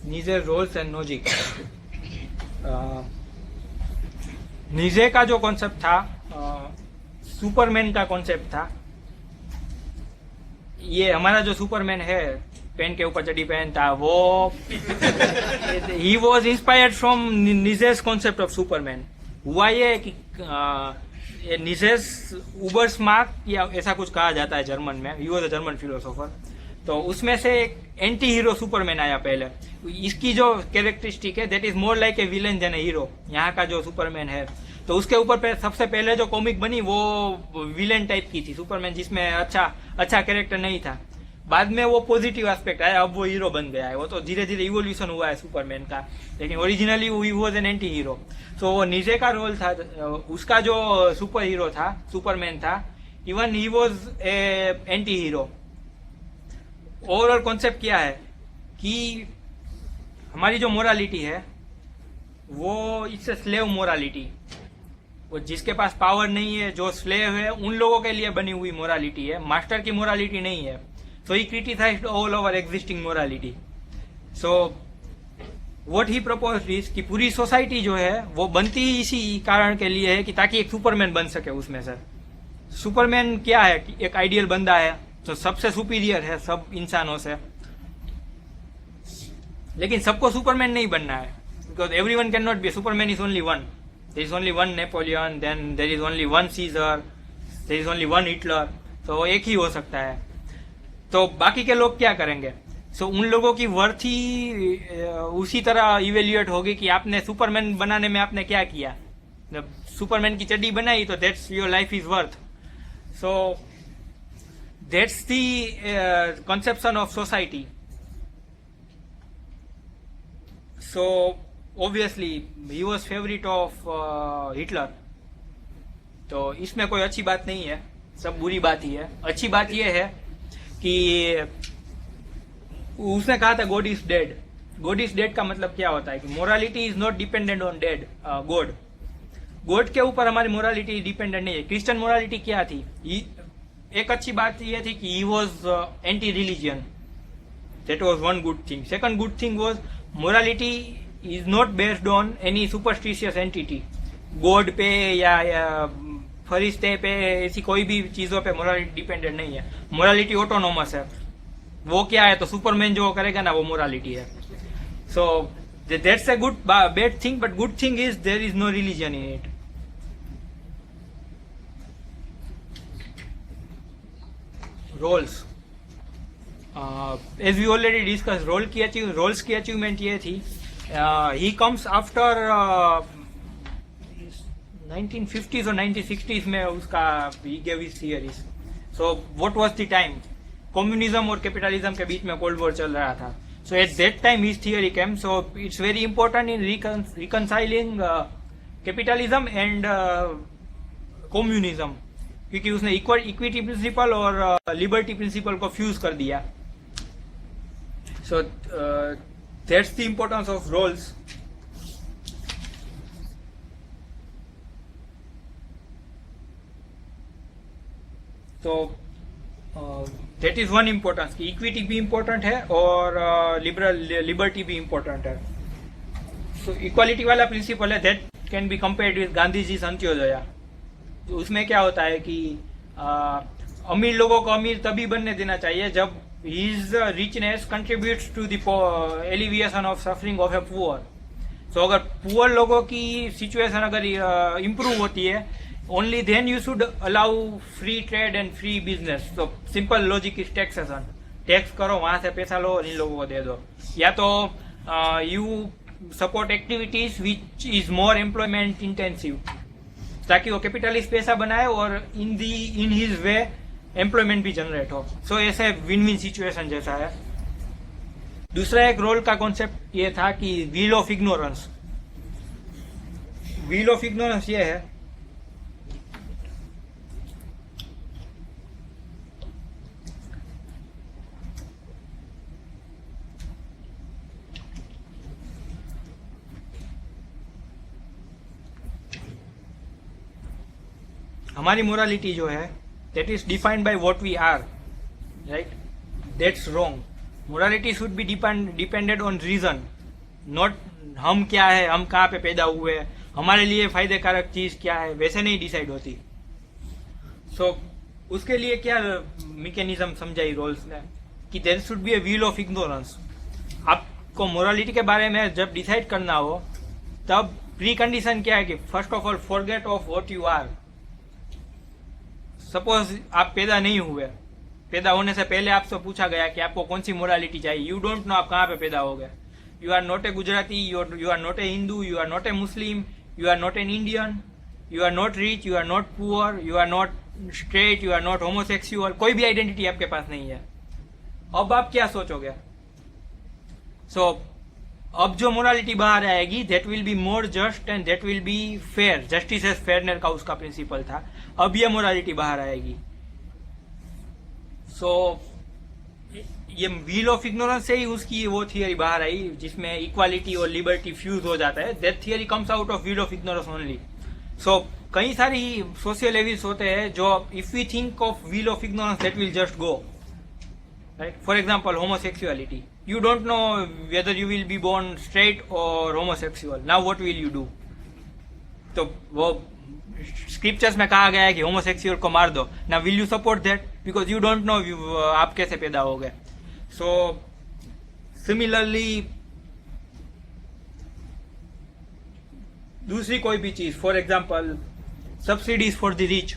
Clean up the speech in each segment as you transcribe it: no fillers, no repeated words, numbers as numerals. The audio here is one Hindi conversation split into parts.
नीजे रोल्स एंड लॉजिक। नीजे का जो कॉन्सेप्ट था, सुपरमैन का कॉन्सेप्ट था। ये हमारा जो सुपरमैन है, पेन के ऊपर चड्डी पहनता, वो he was inspired from नीजेस concept of Superman. हुआ ये कि नीजेस उबर स्मार्ट या ऐसा कुछ कहा जाता है जर्मन में, he was a German philosopher. तो उसमें से एक एंटी हीरो सुपरमैन आया पहले। इसकी जो कैरेक्टरिस्टिक है, that is more like a villain than a hero. यहाँ का जो सुपरमैन है, तो उसके ऊपर सबसे पहले जो कॉमिक बनी वो विलेन टाइप की थी, सुपरमैन जिसमें अच्छा कैरेक्टर नहीं था। बाद में वो पॉजिटिव एस्पेक्ट आया, अब वो हीरो बन गया है। वो तो धीरे धीरे इवोल्यूशन हुआ है सुपरमैन का, लेकिन ओरिजिनली वो वॉज एन एंटी हीरो। सो वो नीचे का रोल था, उसका जो सुपर हीरो था, सुपरमैन था, even he was a anti hero. Overall concept क्या है कि हमारी जो मोरालिटी है वो इट्स ए स्लेव मोरालिटी। वो जिसके पास पावर नहीं है, जो स्लेव है, उन लोगों के लिए बनी हुई मोरालिटी है, मास्टर की मोरालिटी नहीं है। So he criticized all over existing morality. So what he proposed is कि पूरी सोसाइटी जो है वो बनती ही इसी कारण के लिए है कि ताकि एक सुपरमैन बन सके उसमें से। सुपरमैन क्या है कि एक आइडियल बंदा है जो सबसे सुपीरियर है सब इंसानों से, लेकिन सबको सुपरमैन नहीं बनना है, because everyone can not be. Superman is only one. There is only one Napoleon, then there is only one Caesar, there is only one Hitler. तो एक ही हो सकता है। तो बाकी के लोग क्या करेंगे? सो उन लोगों की वर्थ ही उसी तरह इवेल्युएट होगी कि आपने सुपरमैन बनाने में आपने क्या किया। जब सुपरमैन की चड्डी बनाई तो that's your life is worth. So that's the conception of society. So obviously he was favorite of Hitler. तो इसमें कोई अच्छी बात नहीं है, सब बुरी बात ही है। अच्छी बात यह है कि उसने कहा था God is dead. God is dead का मतलब क्या होता है कि morality is not dependent on dead God. God के ऊपर हमारी मोरालिटी डिपेंडेंट नहीं है। क्रिश्चियन मोरालिटी क्या थी? एक अच्छी बात यह थी कि he was anti religion, that was one good thing. Second good thing was morality is not based on any superstitious entity. God पे या फरिश्ते पे, ऐसी कोई भी चीजों पे मोरालिटी डिपेंडेंट नहीं है। मोरालिटी ऑटोनोमस है। वो क्या है तो सुपरमैन जो करेगा ना वो मोरालिटी है। So that's a good bad thing, but good thing is there is no religion in it. Rawls, as we already discuss, Rawls की अचीवमेंट ये थी। ही कम्स आफ्टर 1950s और 1960s में उसका he gave his theories. So what was the time? Communism और कैपिटलिज्म के बीच में कोल्ड वॉर चल रहा था। So at that time his theory came. So it's very important in reconciling capitalism and communism, क्योंकि उसने इक्विटी प्रिंसिपल और लिबर्टी प्रिंसिपल को फ्यूज कर दिया। So that's the importance of roles. तो दैट इज वन इम्पोर्टेंस कि इक्विटी भी इम्पोर्टेंट है और लिबर्टी भी इम्पोर्टेंट है। सो इक्वालिटी वाला प्रिंसिपल है, that can be compared with Gandhi ji Antyodaya. तो उसमें क्या होता है कि अमीर लोगों को अमीर तभी बनने देना चाहिए जब his richness contributes to the alleviation of suffering of a poor. So अगर पुअर लोगों की सिचुएशन अगर इम्प्रूव होती है, only then you should allow free trade and free business. तो simple logic is taxation. Tax करो, वहां से पैसा लो और इन लोगों को दे दो। या तो you support activities which is more employment intensive, ताकि वो कैपिटलिस्ट पैसा बनाए और इन हिज वे एम्प्लॉयमेंट भी जनरेट हो। सो ऐसे विन विन सिचुएशन जैसा है। दूसरा एक रोल का कॉन्सेप्ट ये था कि veil of ignorance. Veil of ignorance ये है हमारी मोरालिटी जो है that is defined by what we are, right? That's wrong. Morality should be depended on reason. Not हम क्या है, हम कहाँ पे पैदा हुए, हमारे लिए फायदेकारक चीज क्या है, वैसे नहीं डिसाइड होती। सो उसके लिए क्या मैकेनिज्म समझाई रोल्स ने कि there should be a veil of ignorance. आपको मोरालिटी के बारे में जब डिसाइड करना हो तब प्री कंडीशन क्या है कि first of all forget of what you are. Suppose आप पैदा नहीं हुए, पैदा होने से पहले आपसे पूछा गया कि आपको कौन सी मोरालिटी चाहिए, यू डोंट नो आप कहाँ पे पैदा हो गए। You are not a Gujarati, you are not a Hindu, you are not a Muslim, you are not an Indian, you are not rich, you are not poor, you are not straight, you are not homosexual, कोई भी आइडेंटिटी आपके पास नहीं है। अब आप क्या सोचोगे? सो अब जो मोरालिटी बाहर आएगी that will be more just and that will be fair. Justice as fairness का उसका प्रिंसिपल था। अब ये मोरालिटी बाहर आएगी। सो ये व्हील ऑफ इग्नोरेंस से ही उसकी वो थियरी बाहर आई जिसमें इक्वालिटी और लिबर्टी फ्यूज हो जाता है। That theory comes out of wheel of ignorance only. So कई सारी सोशल एविल्स होते हैं जो if we think of wheel of ignorance that will just go, right. For example homosexuality, you don't know whether you will be born straight or homosexual. Now what will you do? तो वो स्क्रिप्चर्स में कहा गया है कि होमोसेक्सुअल को मार दो। Now will you support that? Because you don't know आप कैसे पैदा हो गए। So similarly दूसरी कोई भी चीज, for example subsidies for the rich,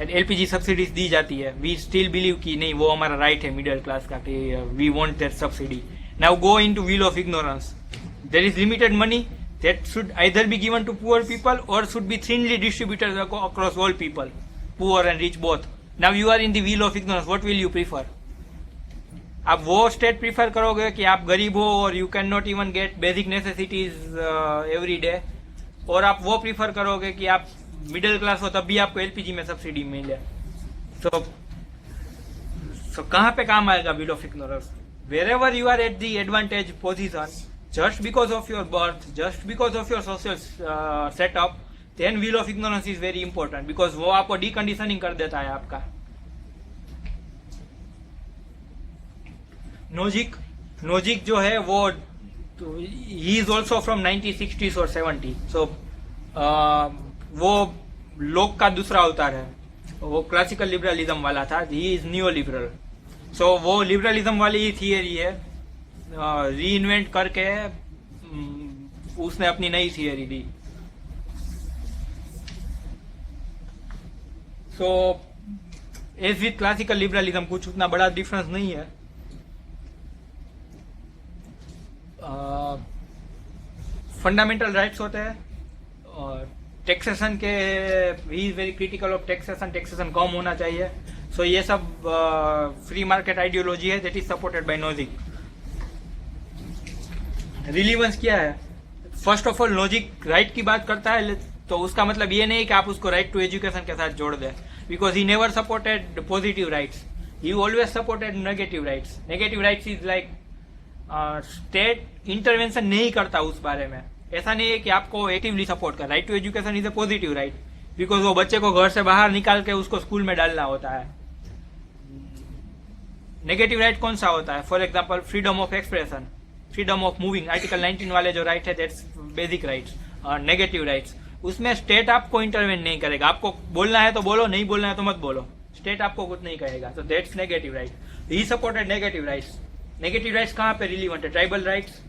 LPG subsidies दी जाती है, वी स्टिल बिलीव कि नहीं वो हमारा राइट है मिडिल क्लास का कि we want that subsidy. Now go into wheel of ignorance. There is limited money that should either be given to poor people और should be thinly distributed across all people, poor and rich both. Now you are in the wheel of ignorance, what will you prefer? आप वो स्टेट प्रीफर करोगे कि आप गरीब हो और you can not even get basic necessities every day, और आप वो प्रीफर करोगे कि आप मिडिल क्लास हो तब भी आपको एलपीजी में सब्सिडी मिले? सो कहाँ पे काम आएगा veil of ignorance? Wherever you are at the advantage position, just because of your birth, just because of your social setup, then veil of ignorance is very important, because वो आपको डीकंडीशनिंग कर देता है आपका। नोजिक जो है वो he is also from 1960s और 70s। सो वो लोक का दूसरा अवतार है, वो क्लासिकल लिबरलिज्म वाला था, ही इज न्यू लिबरल। सो वो लिबरलिज्म वाली ही थियरी है, री इन्वेंट करके उसने अपनी नई थियरी दी। So as with classical liberalism कुछ उतना बड़ा डिफरेंस नहीं है। फंडामेंटल राइट्स होते हैं और टैक्सेशन के, he is very critical of taxation, taxation कम होना चाहिए। सो ये सब फ्री मार्केट आइडियोलॉजी है that is supported by Nozick. Relevance क्या है? First of all Nozick right की बात करता है तो उसका मतलब ये नहीं कि आप उसको राइट टू एजुकेशन के साथ जोड़ दें, because he never supported positive rights, he always supported negative rights. Negative rights is like state intervention नहीं करता उस बारे में। ऐसा नहीं है कि आपको एक्टिवली सपोर्ट कर। Right to education is a positive right, because वो बच्चे को घर से बाहर निकाल के उसको स्कूल में डालना होता है। नेगेटिव राइट कौन सा होता है? For example freedom of expression, freedom of moving, article 19 वाले जो राइट है that's basic rights. Negative rights उसमें स्टेट आपको इंटरवेंट नहीं करेगा, आपको बोलना है तो बोलो, नहीं बोलना है तो मत बोलो, स्टेट आपको कुछ नहीं कहेगा। तो that's negative right. He supported negative rights. Negative rights कहाँ पे रिलीवेंट है? ट्राइबल राइट्स,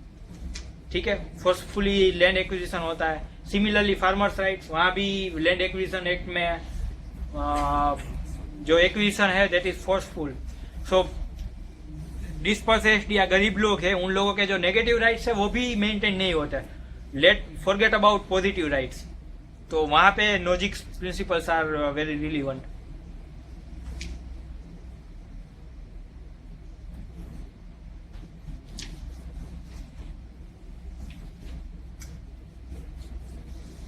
ठीक है, फोर्सफुली लैंड एक्विजिशन होता है। सिमिलरली फार्मर्स राइट्स, वहां भी लैंड एक्विजिशन एक्ट में जो एक्विजिशन है दैट इज फोर्सफुल। सो डिस्पोसेस्ड या गरीब लोग हैं, उन लोगों के जो नेगेटिव राइट्स है वो भी मेंटेन नहीं होते। Let forget about positive rights. तो वहां पे Nozick principles are very relevant.